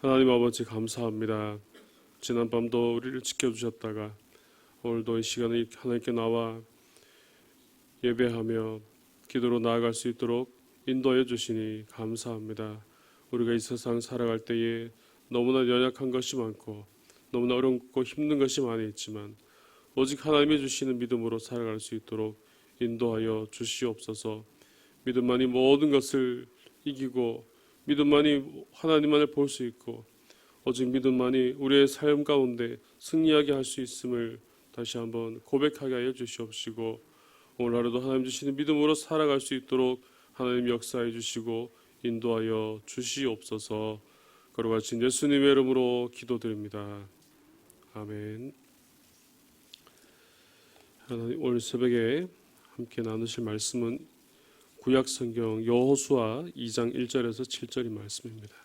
하나님 아버지 감사합니다. 지난밤도 우리를 지켜주셨다가 오늘도 이 시간에 하나님께 나와 예배하며 기도로 나아갈 수 있도록 인도해 주시니 감사합니다. 우리가 이 세상 살아갈 때에 너무나 연약한 것이 많고 너무나 어렵고 힘든 것이 많이 있지만 오직 하나님이 주시는 믿음으로 살아갈 수 있도록 인도하여 주시옵소서. 믿음만이 모든 것을 이기고 믿음만이 하나님만을 볼 수 있고 오직 믿음만이 우리의 삶 가운데 승리하게 할 수 있음을 다시 한번 고백하게 하여 주시옵시고 오늘 하루도 하나님 주시는 믿음으로 살아갈 수 있도록 하나님 역사해 주시고 인도하여 주시옵소서. 거룩하신 예수님의 이름으로 기도드립니다. 아멘. 하나님 오늘 새벽에 함께 나누실 말씀은 구약성경 여호수아 2장 1절에서 7절의 말씀입니다.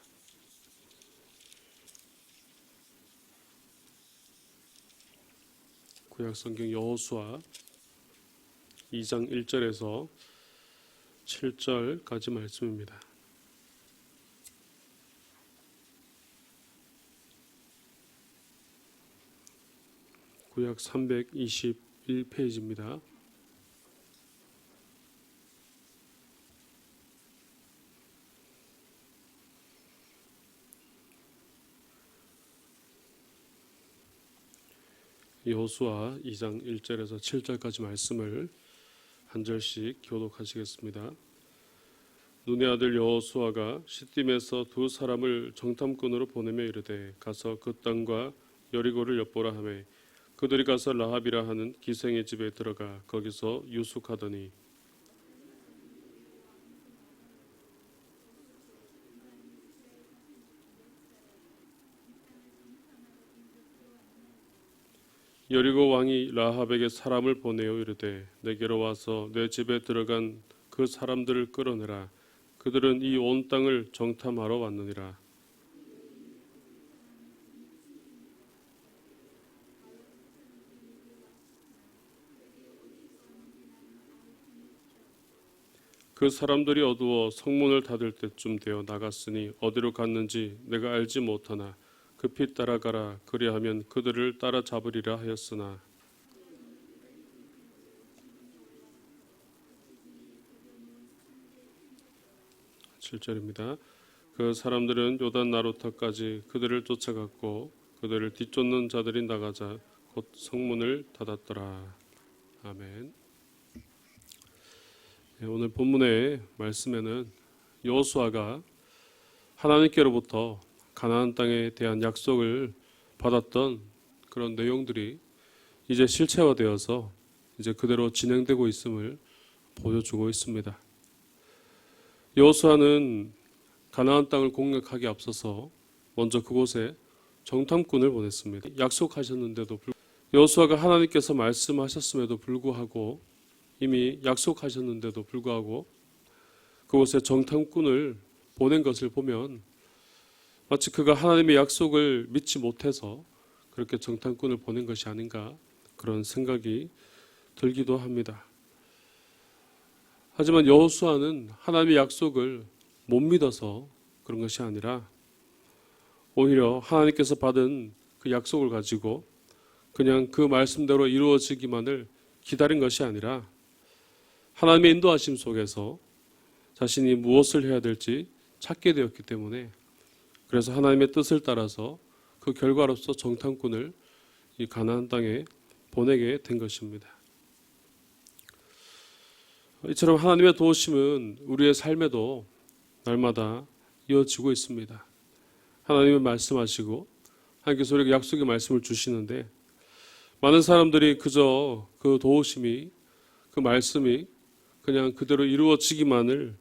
구약성경 여호수아 2장 1절에서 7절까지 말씀입니다. 구약 321페이지입니다. 여호수아 2장 1절에서 7절까지 말씀을 한 절씩 교독하시겠습니다. 눈의 아들 여호수아가 시딤에서 두 사람을 정탐꾼으로 보내며 이르되 가서 그 땅과 여리고를 엿보라 하매 그들이 가서 라합이라 하는 기생의 집에 들어가 거기서 유숙하더니 여리고 왕이 라합에게 사람을 보내어 이르되 내게로 와서 내 집에 들어간 그 사람들을 끌어내라. 그들은 이 온 땅을 정탐하러 왔느니라. 그 사람들이 어두워 성문을 닫을 때쯤 되어 나갔으니 어디로 갔는지 내가 알지 못하나 급히 따라가라. 그리하면 그들을 따라잡으리라 하였으나 7절입니다. 그 사람들은 요단 나루터까지 그들을 쫓아갔고 그들을 뒤쫓는 자들이 나가자 곧 성문을 닫았더라. 아멘. 오늘 본문의 말씀에는 여호수아가 하나님께로부터 가나안 땅에 대한 약속을 받았던 그런 내용들이 이제 실체화되어서 이제 그대로 진행되고 있음을 보여주고 있습니다. 여호수아는 가나안 땅을 공격하기 앞서서 먼저 그곳에 정탐꾼을 보냈습니다. 약속하셨는데도 여호수아가 하나님께서 말씀하셨음에도 불구하고 이미 약속하셨는데도 불구하고 그곳에 정탐꾼을 보낸 것을 보면 마치 그가 하나님의 약속을 믿지 못해서 그렇게 정탐꾼을 보낸 것이 아닌가 그런 생각이 들기도 합니다. 하지만 여호수아는 하나님의 약속을 못 믿어서 그런 것이 아니라 오히려 하나님께서 받은 그 약속을 가지고 그냥 그 말씀대로 이루어지기만을 기다린 것이 아니라 하나님의 인도하심 속에서 자신이 무엇을 해야 될지 찾게 되었기 때문에 그래서 하나님의 뜻을 따라서 그 결과로서 정탐꾼을 이 가나안 땅에 보내게 된 것입니다. 이처럼 하나님의 도우심은 우리의 삶에도 날마다 이어지고 있습니다. 하나님이 말씀하시고 하나님께서 우리에게 약속의 말씀을 주시는데 많은 사람들이 그저 그 도우심이 그 말씀이 그냥 그대로 이루어지기만을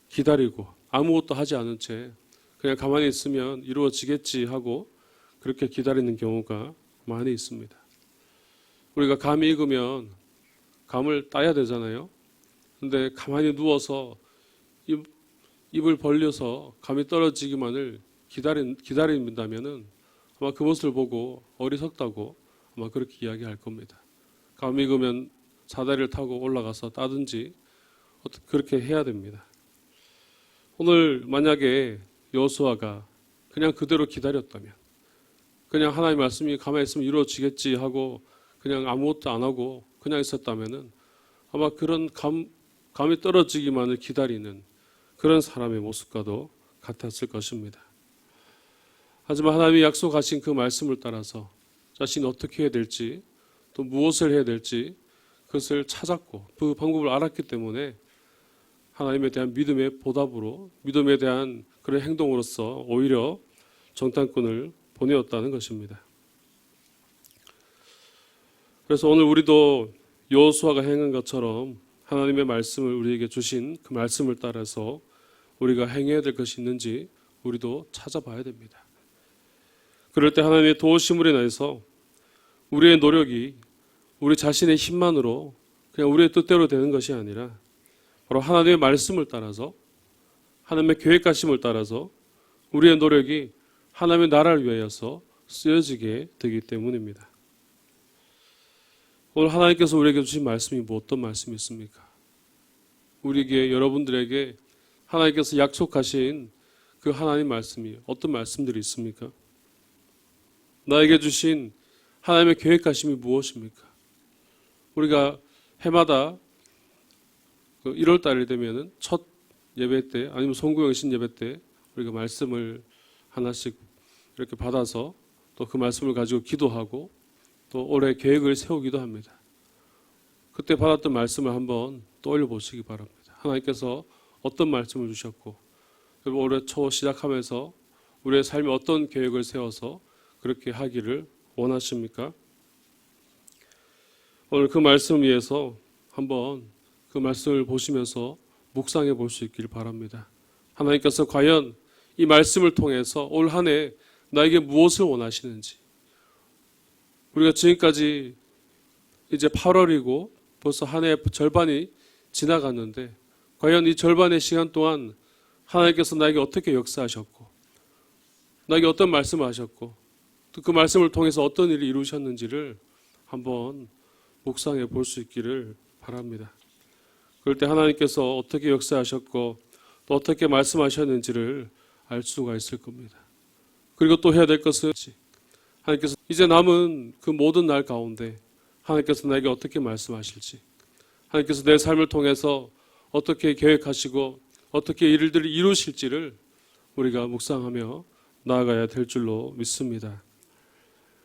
기다리고 아무것도 하지 않은 채 그냥 가만히 있으면 이루어지겠지 하고 그렇게 기다리는 경우가 많이 있습니다. 우리가 감이 익으면 감을 따야 되잖아요. 근데 가만히 누워서 입을 벌려서 감이 떨어지기만을 기다린다면은 아마 그것을 보고 어리석다고 아마 그렇게 이야기할 겁니다. 감이 익으면 사다리를 타고 올라가서 따든지 그렇게 해야 됩니다. 오늘 만약에 여호수아가 그냥 그대로 기다렸다면, 그냥 하나님의 말씀이 가만히 있으면 이루어지겠지 하고 그냥 아무것도 안 하고 그냥 있었다면은 아마 그런 감이 떨어지기만을 기다리는 그런 사람의 모습과도 같았을 것입니다. 하지만 하나님이 약속하신 그 말씀을 따라서 자신이 어떻게 해야 될지 또 무엇을 해야 될지 그것을 찾았고 그 방법을 알았기 때문에 하나님에 대한 믿음의 보답으로 믿음에 대한 그런 행동으로서 오히려 정탐꾼을 보내었다는 것입니다. 그래서 오늘 우리도 여호수아가 행한 것처럼 하나님의 말씀을 우리에게 주신 그 말씀을 따라서 우리가 행해야 될 것이 있는지 우리도 찾아봐야 됩니다. 그럴 때 하나님의 도우심을 인해서 우리의 노력이 우리 자신의 힘만으로 그냥 우리의 뜻대로 되는 것이 아니라 바로 하나님의 말씀을 따라서 하나님의 계획하심을 따라서 우리의 노력이 하나님의 나라를 위하여서 쓰여지게 되기 때문입니다. 오늘 하나님께서 우리에게 주신 말씀이 어떤 말씀이 있습니까? 우리에게 여러분들에게 하나님께서 약속하신 그 하나님 말씀이 어떤 말씀들이 있습니까? 나에게 주신 하나님의 계획하심이 무엇입니까? 우리가 해마다 1월 달이 되면은 첫 예배 때 아니면 송구영신 예배 때 우리가 말씀을 하나씩 이렇게 받아서 또 그 말씀을 가지고 기도하고 또 올해 계획을 세우기도 합니다. 그때 받았던 말씀을 한번 떠올려 보시기 바랍니다. 하나님께서 어떤 말씀을 주셨고 올해 초 시작하면서 우리의 삶에 어떤 계획을 세워서 그렇게 하기를 원하십니까? 오늘 그 말씀을 위해서 한번 그 말씀을 보시면서 묵상해 볼 수 있기를 바랍니다. 하나님께서 과연 이 말씀을 통해서 올 한 해 나에게 무엇을 원하시는지, 우리가 지금까지 이제 8월이고 벌써 한 해 절반이 지나갔는데 과연 이 절반의 시간 동안 하나님께서 나에게 어떻게 역사하셨고 나에게 어떤 말씀을 하셨고 또 그 말씀을 통해서 어떤 일을 이루셨는지를 한번 묵상해 볼 수 있기를 바랍니다. 그럴 때 하나님께서 어떻게 역사하셨고 또 어떻게 말씀하셨는지를 알 수가 있을 겁니다. 그리고 또 해야 될 것은 하나님께서 이제 남은 그 모든 날 가운데 하나님께서 나에게 어떻게 말씀하실지, 하나님께서 내 삶을 통해서 어떻게 계획하시고 어떻게 일들을 이루실지를 우리가 묵상하며 나아가야 될 줄로 믿습니다.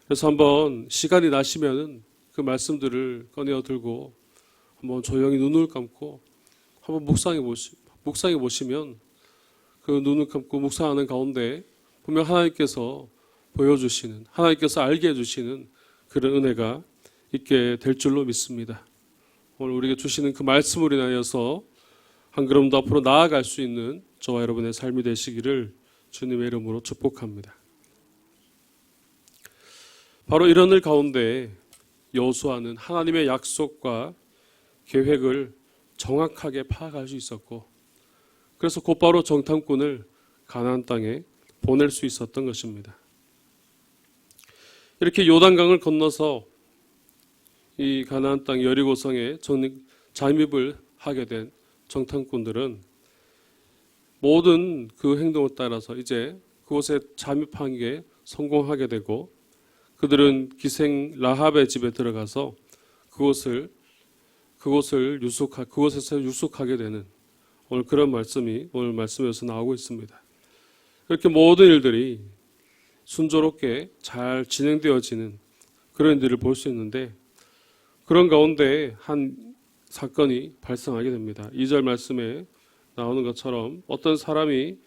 그래서 한번 시간이 나시면은 그 말씀들을 꺼내어 들고 한번 조용히 눈을 감고 한번 묵상해 보시면 그 눈을 감고 묵상하는 가운데 분명 하나님께서 보여주시는, 하나님께서 알게 해주시는 그런 은혜가 있게 될 줄로 믿습니다. 오늘 우리에게 주시는 그 말씀을 인하여서 한 걸음 더 앞으로 나아갈 수 있는 저와 여러분의 삶이 되시기를 주님의 이름으로 축복합니다. 바로 이런 일 가운데 여호수아는 하나님의 약속과 계획을 정확하게 파악할 수 있었고 그래서 곧바로 정탐꾼을 가나안 땅에 보낼 수 있었던 것입니다. 이렇게 요단강을 건너서 이 가나안 땅 여리고성에 잠입을 하게 된 정탐꾼들은 모든 그 행동을 따라서 이제 그곳에 잠입한 게 성공하게 되고 그들은 기생 라합의 집에 들어가서 그곳에서 유숙하게 되는 오늘 그런 말씀이 오늘 말씀에서 나오고 있습니다. 이렇게 모든 일들이 순조롭게 잘 진행되어지는 그런 일을 볼 수 있는데 그런 가운데 한 사건이 발생하게 됩니다. 2절 말씀에 나오는 것처럼 어떤 사람이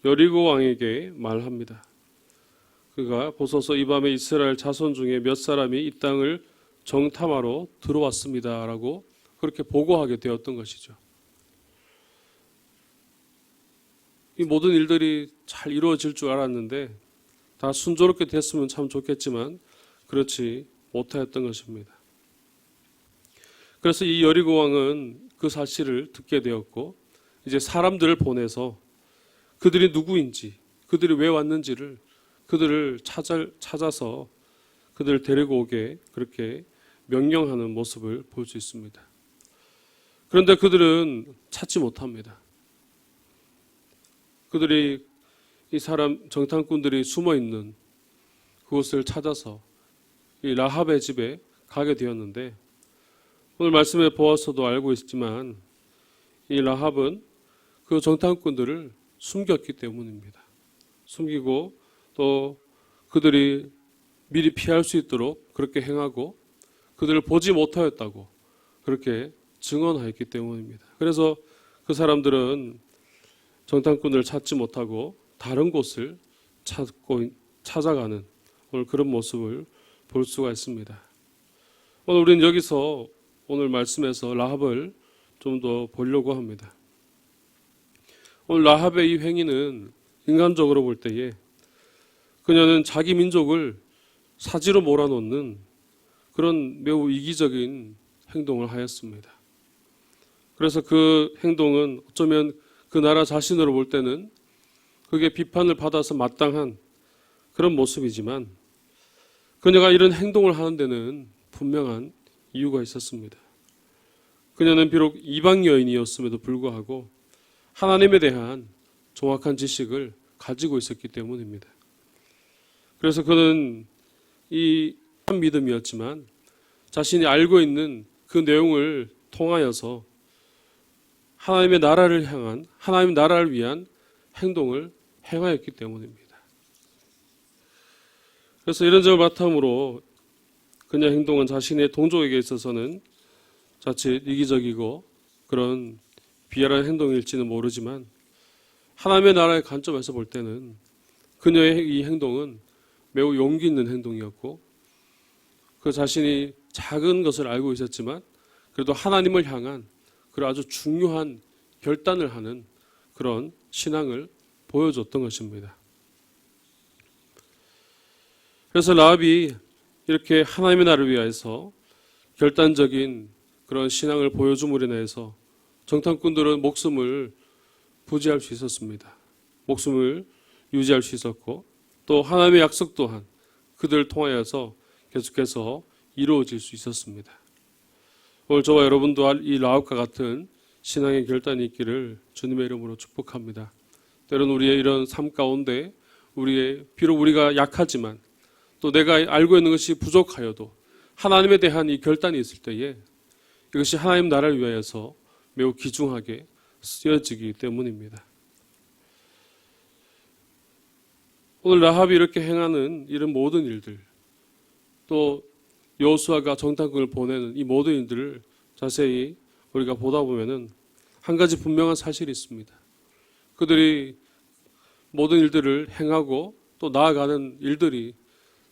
여리고 왕에게 말합니다. 그가 보소서 이 밤에 이스라엘 자손 중에 몇 사람이 이 땅을 정탐하러 들어왔습니다 라고 그렇게 보고하게 되었던 것이죠. 이 모든 일들이 잘 이루어질 줄 알았는데 다 순조롭게 됐으면 참 좋겠지만 그렇지 못하였던 것입니다. 그래서 이 여리고 왕은 그 사실을 듣게 되었고 이제 사람들을 보내서 그들이 누구인지 그들이 왜 왔는지를 그들을 찾아서 그들을 데리고 오게 그렇게 명령하는 모습을 볼 수 있습니다. 그런데 그들은 찾지 못합니다. 그들이 이 사람 정탐꾼들이 숨어 있는 그곳을 찾아서 이 라합의 집에 가게 되었는데, 오늘 말씀에 보아서도 알고 있지만 이 라합은 그 정탐꾼들을 숨겼기 때문입니다. 숨기고 또 그들이 미리 피할 수 있도록 그렇게 행하고 그들을 보지 못하였다고 그렇게 증언하였기 때문입니다. 그래서 그 사람들은 정탐꾼을 찾지 못하고 다른 곳을 찾아가는 오늘 그런 모습을 볼 수가 있습니다. 오늘 우리는 여기서 오늘 말씀에서 라합을 좀 더 보려고 합니다. 오늘 라합의 이 행위는 인간적으로 볼 때에 그녀는 자기 민족을 사지로 몰아넣는 그런 매우 이기적인 행동을 하였습니다. 그래서 그 행동은 어쩌면 그 나라 자신으로 볼 때는 그게 비판을 받아서 마땅한 그런 모습이지만 그녀가 이런 행동을 하는 데는 분명한 이유가 있었습니다. 그녀는 비록 이방 여인이었음에도 불구하고 하나님에 대한 정확한 지식을 가지고 있었기 때문입니다. 그래서 그는 이 한 믿음이었지만 자신이 알고 있는 그 내용을 통하여서 하나님의 나라를 향한, 하나님의 나라를 위한 행동을 행하였기 때문입니다. 그래서 이런 점을 바탕으로 그녀의 행동은 자신의 동족에게 있어서는 자칫 이기적이고 그런 비열한 행동일지는 모르지만 하나님의 나라의 관점에서 볼 때는 그녀의 이 행동은 매우 용기 있는 행동이었고 그 자신이 작은 것을 알고 있었지만 그래도 하나님을 향한 그런 아주 중요한 결단을 하는 그런 신앙을 보여줬던 것입니다. 그래서 라합이 이렇게 하나님의 나라를 위해서 결단적인 그런 신앙을 보여줌으로 인해서 정탐꾼들은 목숨을 부지할 수 있었습니다. 목숨을 유지할 수 있었고 또 하나님의 약속 또한 그들을 통하여서 계속해서 이루어질 수 있었습니다. 오늘 저와 여러분도 이 라합과 같은 신앙의 결단이 있기를 주님의 이름으로 축복합니다. 때로는 우리의 이런 삶 가운데 비록 우리가 약하지만 또 내가 알고 있는 것이 부족하여도 하나님에 대한 이 결단이 있을 때에 이것이 하나님 나라를 위하여서 매우 귀중하게 쓰여지기 때문입니다. 오늘 라합이 이렇게 행하는 이런 모든 일들, 또 여호수아가 정탐꾼을 보내는 이 모든 일들을 자세히 우리가 보다 보면은 한 가지 분명한 사실이 있습니다. 그들이 모든 일들을 행하고 또 나아가는 일들이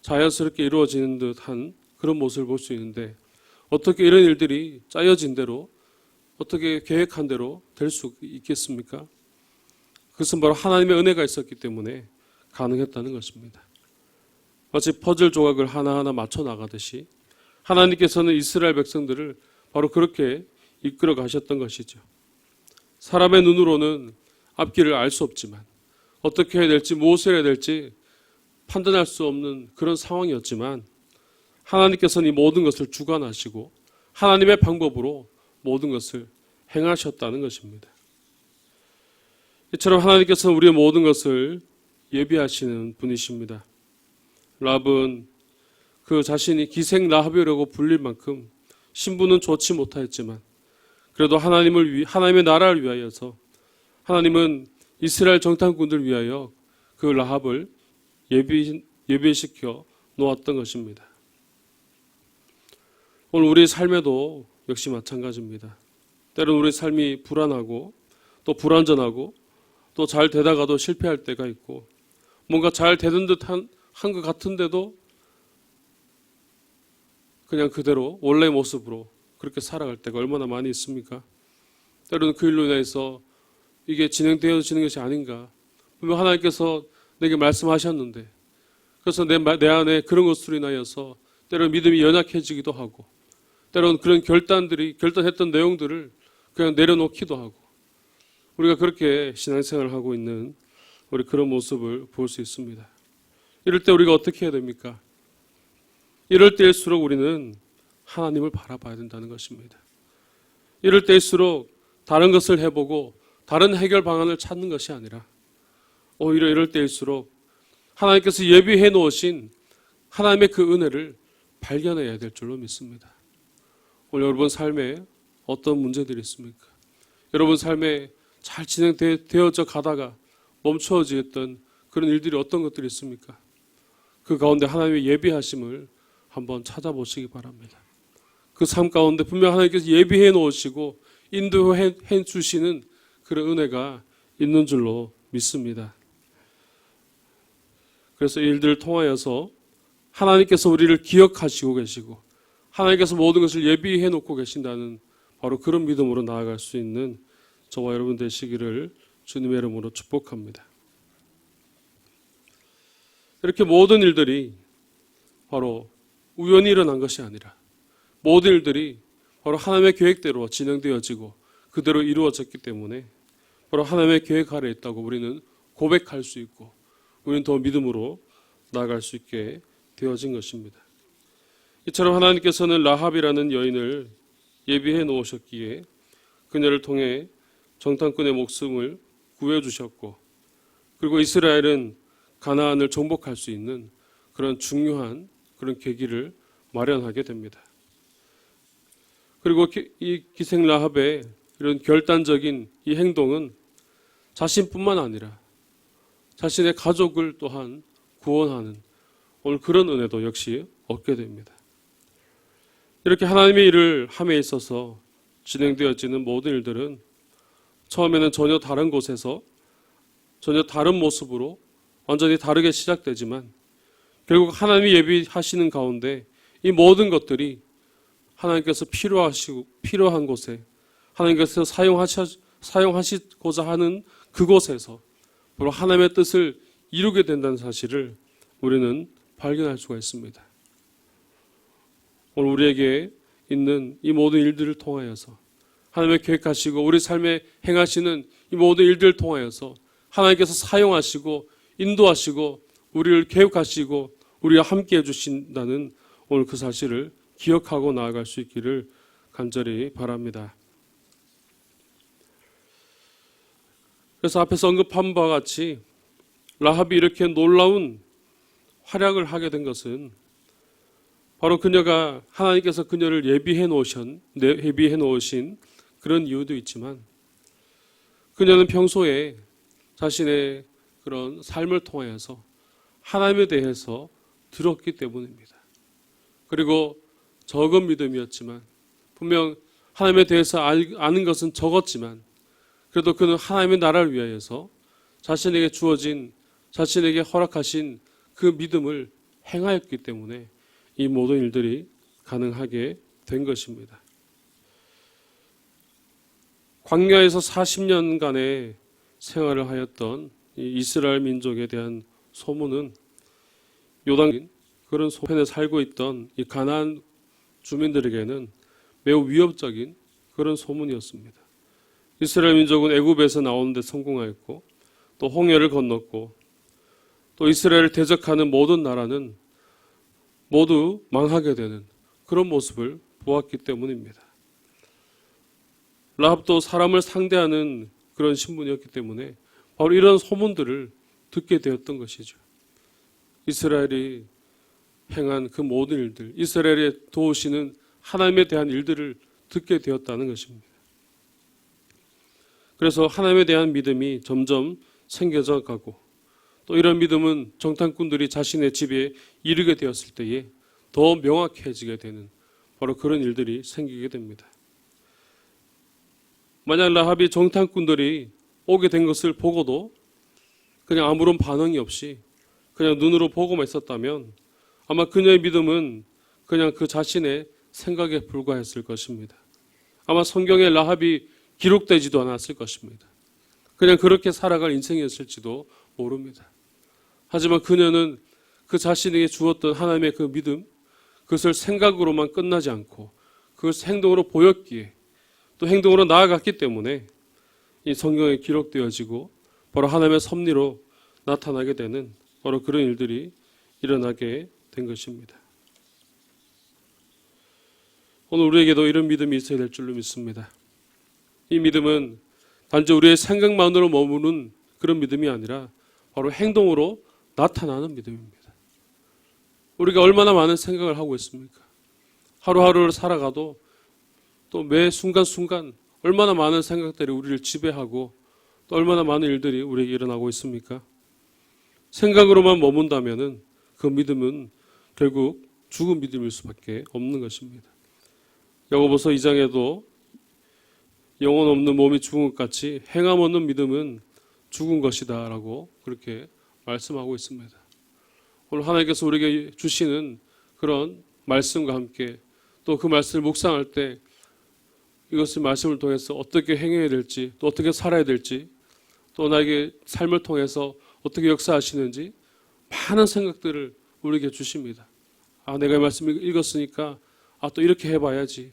자연스럽게 이루어지는 듯한 그런 모습을 볼 수 있는데 어떻게 이런 일들이 짜여진 대로 어떻게 계획한 대로 될 수 있겠습니까? 그것은 바로 하나님의 은혜가 있었기 때문에 가능했다는 것입니다. 마치 퍼즐 조각을 하나하나 맞춰 나가듯이 하나님께서는 이스라엘 백성들을 바로 그렇게 이끌어 가셨던 것이죠. 사람의 눈으로는 앞길을 알 수 없지만 어떻게 해야 될지 무엇을 해야 될지 판단할 수 없는 그런 상황이었지만 하나님께서는 이 모든 것을 주관하시고 하나님의 방법으로 모든 것을 행하셨다는 것입니다. 이처럼 하나님께서는 우리의 모든 것을 예비하시는 분이십니다. 라합은 그 자신이 기생 라합이라고 불릴 만큼 신분은 좋지 못하였지만 그래도 하나님의 나라를 위하여서 하나님은 이스라엘 정탐꾼들을 위하여 그 라합을 예비시켜 놓았던 것입니다. 오늘 우리의 삶에도 역시 마찬가지입니다. 때로는 우리의 삶이 불안하고 또 불완전하고 또 잘 되다가도 실패할 때가 있고 뭔가 잘 되는 듯한 것 같은데도 그냥 그대로 원래의 모습으로 그렇게 살아갈 때가 얼마나 많이 있습니까? 때로는 그 일로 인해서 이게 진행되어지는 것이 아닌가. 분명 하나님께서 내게 말씀하셨는데 그래서 내 안에 그런 것으로 인하여서 때로는 믿음이 연약해지기도 하고 때로는 그런 결단했던 내용들을 그냥 내려놓기도 하고 우리가 그렇게 신앙생활을 하고 있는 우리 그런 모습을 볼 수 있습니다. 이럴 때 우리가 어떻게 해야 됩니까? 이럴 때일수록 우리는 하나님을 바라봐야 된다는 것입니다. 이럴 때일수록 다른 것을 해보고 다른 해결 방안을 찾는 것이 아니라 오히려 이럴 때일수록 하나님께서 예비해 놓으신 하나님의 그 은혜를 발견해야 될 줄로 믿습니다. 오늘 여러분 삶에 어떤 문제들이 있습니까? 여러분 삶에 잘 진행되어져 가다가 멈추어지었던 그런 일들이 어떤 것들이 있습니까? 그 가운데 하나님의 예비하심을 한번 찾아보시기 바랍니다. 그 삶 가운데 분명 하나님께서 예비해 놓으시고 인도해 주시는 그런 은혜가 있는 줄로 믿습니다. 그래서 이 일들을 통하여서 하나님께서 우리를 기억하시고 계시고 하나님께서 모든 것을 예비해 놓고 계신다는 바로 그런 믿음으로 나아갈 수 있는 저와 여러분 되시기를 주님의 이름으로 축복합니다. 이렇게 모든 일들이 바로 우연히 일어난 것이 아니라 모든 일들이 바로 하나님의 계획대로 진행되어지고 그대로 이루어졌기 때문에 바로 하나님의 계획 아래 있다고 우리는 고백할 수 있고 우리는 더 믿음으로 나아갈 수 있게 되어진 것입니다. 이처럼 하나님께서는 라합이라는 여인을 예비해 놓으셨기에 그녀를 통해 정탐꾼의 목숨을 구해주셨고 그리고 이스라엘은 가나안을 정복할 수 있는 그런 중요한 그런 계기를 마련하게 됩니다. 그리고 이 기생 라합의 이런 결단적인 이 행동은 자신뿐만 아니라 자신의 가족을 또한 구원하는 오늘 그런 은혜도 역시 얻게 됩니다. 이렇게 하나님의 일을 함에 있어서 진행되어지는 모든 일들은 처음에는 전혀 다른 곳에서 전혀 다른 모습으로 완전히 다르게 시작되지만 결국 하나님이 예비하시는 가운데 이 모든 것들이 하나님께서 필요한 곳에 하나님께서 사용하시고자 하는 그곳에서 바로 하나님의 뜻을 이루게 된다는 사실을 우리는 발견할 수가 있습니다. 오늘 우리에게 있는 이 모든 일들을 통하여서 하나님의 계획하시고 우리 삶에 행하시는 이 모든 일들을 통하여서 하나님께서 사용하시고 인도하시고 우리를 계획하시고 우리와 함께 해주신다는 오늘 그 사실을 기억하고 나아갈 수 있기를 간절히 바랍니다. 그래서 앞에서 언급한 바와 같이 라합이 이렇게 놀라운 활약을 하게 된 것은 바로 그녀가 하나님께서 그녀를 예비해 놓으신 그런 이유도 있지만 그녀는 평소에 자신의 그런 삶을 통하여서 하나님에 대해서 들었기 때문입니다. 그리고 적은 믿음이었지만 분명 하나님에 대해서 아는 것은 적었지만 그래도 그는 하나님의 나라를 위하여서 자신에게 주어진 자신에게 허락하신 그 믿음을 행하였기 때문에 이 모든 일들이 가능하게 된 것입니다. 광야에서 40년간의 생활을 하였던 이 이스라엘 민족에 대한 소문은 요단 그런 소편에 살고 있던 이 가나안 주민들에게는 매우 위협적인 그런 소문이었습니다. 이스라엘 민족은 애굽에서 나오는 데 성공하였고 또 홍해를 건넜고 또 이스라엘을 대적하는 모든 나라는 모두 망하게 되는 그런 모습을 보았기 때문입니다. 라합도 사람을 상대하는 그런 신분이었기 때문에 바로 이런 소문들을 듣게 되었던 것이죠. 이스라엘이 행한 그 모든 일들, 이스라엘에 도우시는 하나님에 대한 일들을 듣게 되었다는 것입니다. 그래서 하나님에 대한 믿음이 점점 생겨져 가고 또 이런 믿음은 정탐꾼들이 자신의 집에 이르게 되었을 때에 더 명확해지게 되는 바로 그런 일들이 생기게 됩니다. 만약 라합이 정탐꾼들이 오게 된 것을 보고도 그냥 아무런 반응이 없이 그냥 눈으로 보고만 있었다면 아마 그녀의 믿음은 그냥 그 자신의 생각에 불과했을 것입니다. 아마 성경에 라합이 기록되지도 않았을 것입니다. 그냥 그렇게 살아갈 인생이었을지도 모릅니다. 하지만 그녀는 그 자신에게 주었던 하나님의 그 믿음, 그것을 생각으로만 끝나지 않고 그것을 행동으로 보였기에 또 행동으로 나아갔기 때문에 이 성경에 기록되어지고 바로 하나님의 섭리로 나타나게 되는 바로 그런 일들이 일어나게 된 것입니다. 오늘 우리에게도 이런 믿음이 있어야 될 줄로 믿습니다. 이 믿음은 단지 우리의 생각만으로 머무는 그런 믿음이 아니라 바로 행동으로 나타나는 믿음입니다. 우리가 얼마나 많은 생각을 하고 있습니까? 하루하루를 살아가도 또 매 순간순간 얼마나 많은 생각들이 우리를 지배하고 또 얼마나 많은 일들이 우리에게 일어나고 있습니까? 생각으로만 머문다면은 그 믿음은 결국 죽은 믿음일 수밖에 없는 것입니다. 야고보서 2장에도 영혼 없는 몸이 죽은 것 같이 행함 없는 믿음은 죽은 것이다 라고 그렇게 말씀하고 있습니다. 오늘 하나님께서 우리에게 주시는 그런 말씀과 함께 또 그 말씀을 묵상할 때 이것을 말씀을 통해서 어떻게 행해야 될지 또 어떻게 살아야 될지 또 나에게 삶을 통해서 어떻게 역사하시는지 많은 생각들을 우리에게 주십니다. 내가 이 말씀을 읽었으니까 또 이렇게 해봐야지.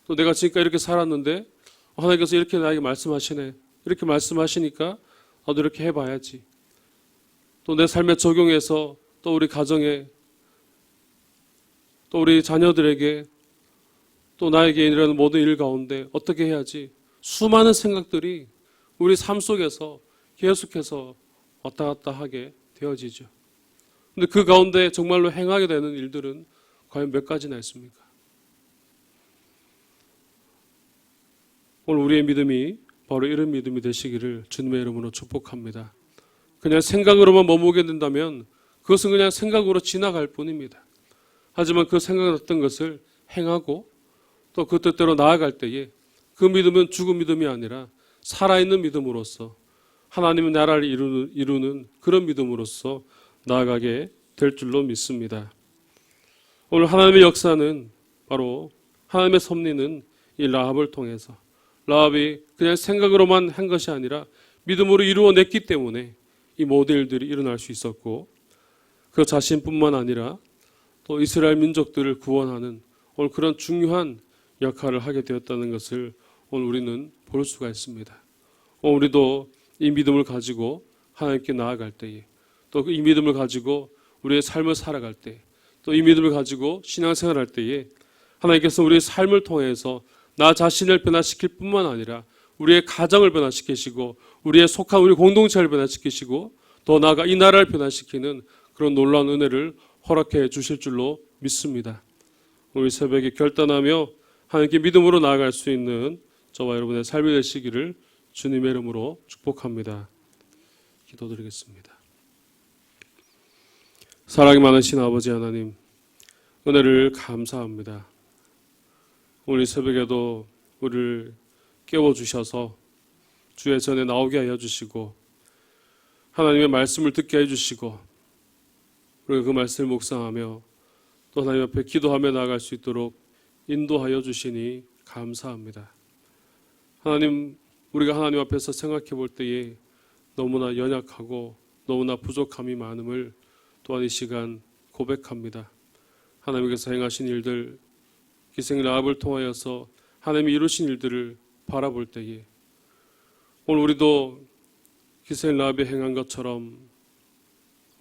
또 내가 지금까지 이렇게 살았는데 하나님께서 이렇게 나에게 말씀하시네. 이렇게 말씀하시니까 나도 이렇게 해봐야지. 또 내 삶에 적용해서 또 우리 가정에 또 우리 자녀들에게 또 나에게 일어나는 모든 일 가운데 어떻게 해야지. 수많은 생각들이 우리 삶 속에서 계속해서 왔다 갔다 하게 되어지죠. 근데 그 가운데 정말로 행하게 되는 일들은 과연 몇 가지나 있습니까? 오늘 우리의 믿음이 바로 이런 믿음이 되시기를 주님의 이름으로 축복합니다. 그냥 생각으로만 머무게 된다면 그것은 그냥 생각으로 지나갈 뿐입니다. 하지만 그 생각했던 것을 행하고 또 그 뜻대로 나아갈 때에 그 믿음은 죽은 믿음이 아니라 살아있는 믿음으로서 하나님의 나라를 이루는 그런 믿음으로서 나아가게 될 줄로 믿습니다. 오늘 하나님의 역사는 바로 하나님의 섭리는 이 라합을 통해서 라합이 그냥 생각으로만 한 것이 아니라 믿음으로 이루어냈기 때문에 이 모든 일들이 일어날 수 있었고 그 자신뿐만 아니라 또 이스라엘 민족들을 구원하는 오늘 그런 중요한 역할을 하게 되었다는 것을 오늘 우리는 볼 수가 있습니다. 우리도 이 믿음을 가지고 하나님께 나아갈 때에 또 이 믿음을 가지고 우리의 삶을 살아갈 때 또 이 믿음을 가지고 신앙생활할 때에 하나님께서 우리의 삶을 통해서 나 자신을 변화시킬 뿐만 아니라 우리의 가정을 변화시키시고 우리의 속한 우리 공동체를 변화시키시고 더 나아가 이 나라를 변화시키는 그런 놀라운 은혜를 허락해 주실 줄로 믿습니다. 우리 새벽에 결단하며 하나님께 믿음으로 나아갈 수 있는 저와 여러분의 삶이 되시기를 주님의 이름으로 축복합니다. 기도드리겠습니다. 사랑이 많으신 아버지 하나님, 은혜를 감사합니다. 오늘 새벽에도 우리를 깨워주셔서 주의 전에 나오게 하여 주시고 하나님의 말씀을 듣게 해주시고 우리가 그 말씀을 묵상하며 또 하나님 앞에 기도하며 나아갈 수 있도록 인도하여 주시니 감사합니다. 하나님, 우리가 하나님 앞에서 생각해 볼 때에 너무나 연약하고 너무나 부족함이 많음을 또한 이 시간 고백합니다. 하나님께서 행하신 일들, 기생 라합을 통하여서 하나님이 이루신 일들을 바라볼 때에 오늘 우리도 기생 라합이 행한 것처럼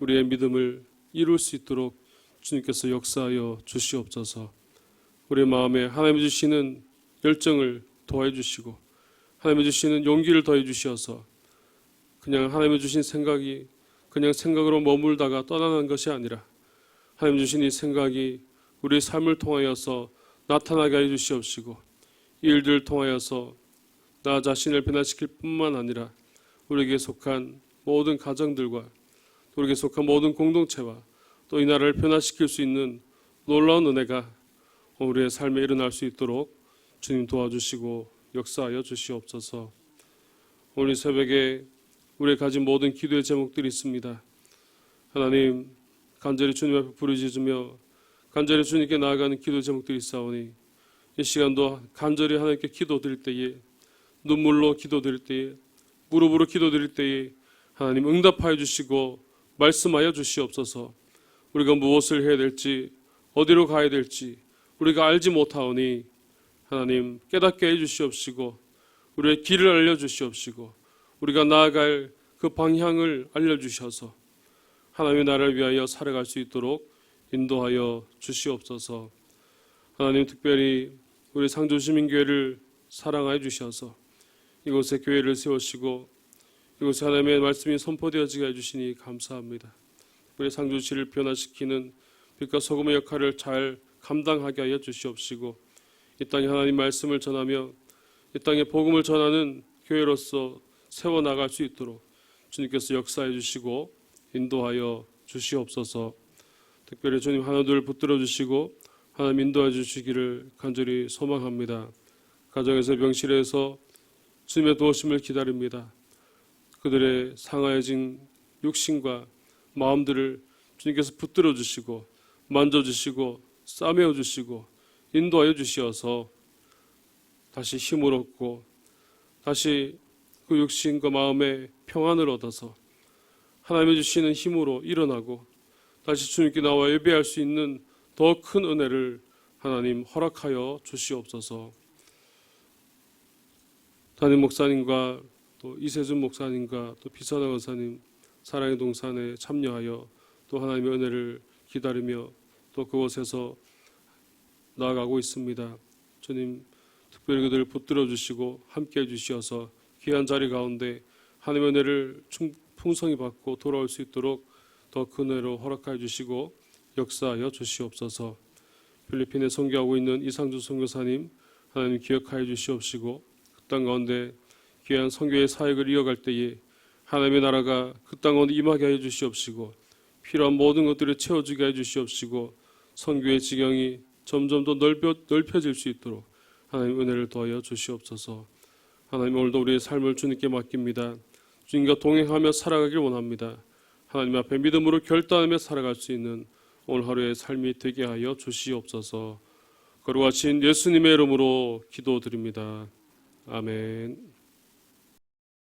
우리의 믿음을 이룰 수 있도록 주님께서 역사하여 주시옵소서. 우리의 마음에 하나님이 주시는 열정을 더해 주시고 하나님이 주시는 용기를 더해 주셔서 그냥 하나님이 주신 생각이 그냥 생각으로 머물다가 떠나는 것이 아니라 하나님 주신 이 생각이 우리의 삶을 통하여서 나타나게 해 주시옵시고 이 일들을 통하여서 나 자신을 변화시킬 뿐만 아니라 우리에게 속한 모든 가정들과 우리에게 속한 모든 공동체와 또 이 나라를 변화시킬 수 있는 놀라운 은혜가 우리의 삶에 일어날 수 있도록 주님 도와주시고 역사하여 주시옵소서. 오늘 새벽에 우리가 가진 모든 기도의 제목들이 있습니다. 하나님, 간절히 주님 앞에 부르짖으며 간절히 주님께 나아가는 기도 제목들이 있사오니 이 시간도 간절히 하나님께 기도드릴 때에 눈물로 기도드릴 때에 무릎으로 기도드릴 때에 하나님 응답하여 주시고 말씀하여 주시옵소서. 우리가 무엇을 해야 될지 어디로 가야 될지 우리가 알지 못하오니 하나님 깨닫게 해주시옵시고 우리의 길을 알려주시옵시고 우리가 나아갈 그 방향을 알려주셔서 하나님의 나라를 위하여 살아갈 수 있도록 인도하여 주시옵소서. 하나님 특별히 우리 상주시민교회를 사랑하여 주셔서 이곳에 교회를 세우시고 이곳에 하나님의 말씀이 선포되어지게 해주시니 감사합니다. 우리 상주시를 변화시키는 빛과 소금의 역할을 잘 감당하게 하여 주시옵시고 이 땅에 하나님 말씀을 전하며 이 땅에 복음을 전하는 교회로서 세워나갈 수 있도록 주님께서 역사해 주시고 인도하여 주시옵소서. 특별히 주님 하나둘 붙들어 주시고 하나님 인도해 주시기를 간절히 소망합니다. 가정에서 병실에서 주님의 도우심을 기다립니다. 그들의 상하여진 육신과 마음들을 주님께서 붙들어 주시고 만져주시고 싸매어 주시고 인도하여 주시어서 다시 힘을 얻고 다시 그 육신과 마음의 평안을 얻어서 하나님이 주시는 힘으로 일어나고 다시 주님께 나와 예배할 수 있는 더 큰 은혜를 하나님 허락하여 주시옵소서. 담임 목사님과 또 이세준 목사님과 또 비선아 권사님 사랑의 동산에 참여하여 또 하나님의 은혜를 기다리며 또 그곳에서 나아가고 있습니다. 주님 특별히 그들을 붙들어 주시고 함께해 주시어서 귀한 자리 가운데 하나님의 은혜를 풍성히 받고 돌아올 수 있도록 더 큰 은혜로 허락하여 주시고 역사하여 주시옵소서. 필리핀에 선교하고 있는 이상주 선교사님 하나님 기억하여 주시옵시고 그 땅 가운데 귀한 선교의 사역을 이어갈 때에 하나님의 나라가 그 땅 가운데 임하게 하여 주시옵시고 필요한 모든 것들을 채워주게 해 주시옵시고 선교의 지경이 점점 더 넓혀질 수 있도록 하나님 은혜를 더하여 주시옵소서. 하나님 오늘도 우리의 삶을 주님께 맡깁니다. 주님과 동행하며 살아가길 원합니다. 하나님 앞에 믿음으로 결단하며 살아갈 수 있는 오늘 하루의 삶이 되게 하여 주시옵소서. 거룩하신 예수님의 이름으로 기도드립니다. 아멘.